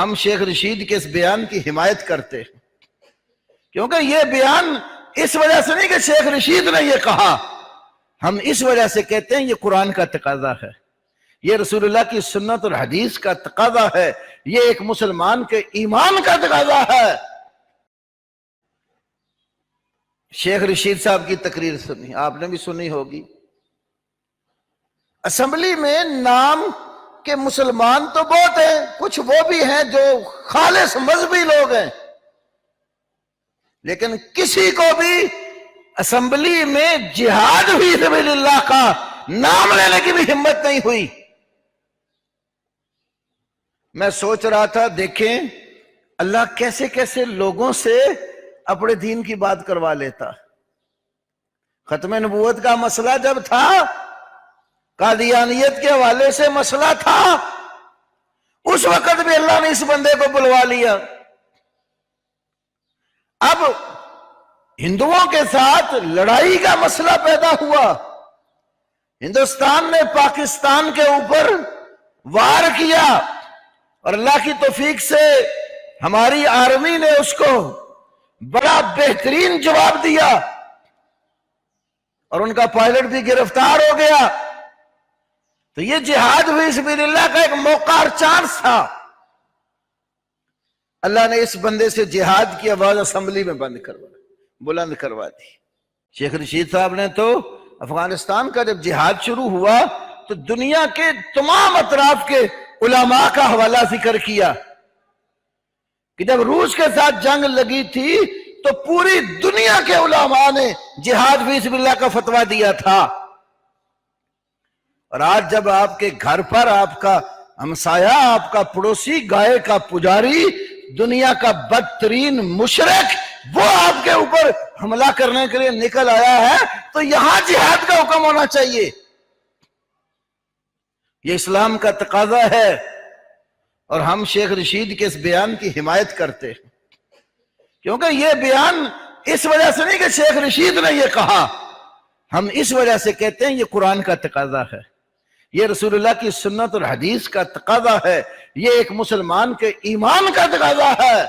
ہم شیخ رشید کے اس بیان کی حمایت کرتے ہیں، کیونکہ یہ بیان اس وجہ سے نہیں کہ شیخ رشید نے یہ کہا، ہم اس وجہ سے کہتے ہیں یہ قرآن کا تقاضا ہے، یہ رسول اللہ کی سنت اور حدیث کا تقاضا ہے، یہ ایک مسلمان کے ایمان کا تقاضا ہے۔ شیخ رشید صاحب کی تقریر سنی، آپ نے بھی سنی ہوگی۔ اسمبلی میں نام کے مسلمان تو بہت ہیں، کچھ وہ بھی ہیں جو خالص مذہبی لوگ ہیں، لیکن کسی کو بھی اسمبلی میں جہاد فی سبیل اللہ کا نام لینے کی بھی ہمت نہیں ہوئی۔ میں سوچ رہا تھا دیکھیں اللہ کیسے کیسے لوگوں سے اپنے دین کی بات کروا لیتا۔ ختم نبوت کا مسئلہ جب تھا، قادیانیت کے حوالے سے مسئلہ تھا، اس وقت بھی اللہ نے اس بندے کو بلوا لیا۔ اب ہندوؤں کے ساتھ لڑائی کا مسئلہ پیدا ہوا، ہندوستان نے پاکستان کے اوپر وار کیا، اور اللہ کی توفیق سے ہماری آرمی نے اس کو بڑا بہترین جواب دیا، اور ان کا پائلٹ بھی گرفتار ہو گیا۔ تو یہ جہاد فی سبیل اللہ کا ایک موقع اور چانس تھا۔ اللہ نے اس بندے سے جہاد کی آواز اسمبلی میں بلند کروا دی۔ شیخ رشید صاحب نے تو افغانستان کا جب جہاد شروع ہوا تو دنیا کے تمام اطراف کے علماء کا حوالہ ذکر کیا کہ جب روس کے ساتھ جنگ لگی تھی تو پوری دنیا کے علماء نے جہاد فی سبیل اللہ کا فتویٰ دیا تھا۔ اور آج جب آپ کے گھر پر آپ کا ہمسایہ، آپ کا پڑوسی، گائے کا پجاری، دنیا کا بدترین مشرک وہ آپ کے اوپر حملہ کرنے کے لیے نکل آیا ہے تو یہاں جہاد کا حکم ہونا چاہیے۔ یہ اسلام کا تقاضا ہے، اور ہم شیخ رشید کے اس بیان کی حمایت کرتے ہیں، کیونکہ یہ بیان اس وجہ سے نہیں کہ شیخ رشید نے یہ کہا، ہم اس وجہ سے کہتے ہیں یہ قرآن کا تقاضا ہے، یہ رسول اللہ کی سنت اور حدیث کا تقاضا ہے، یہ ایک مسلمان کے ایمان کا تقاضا ہے۔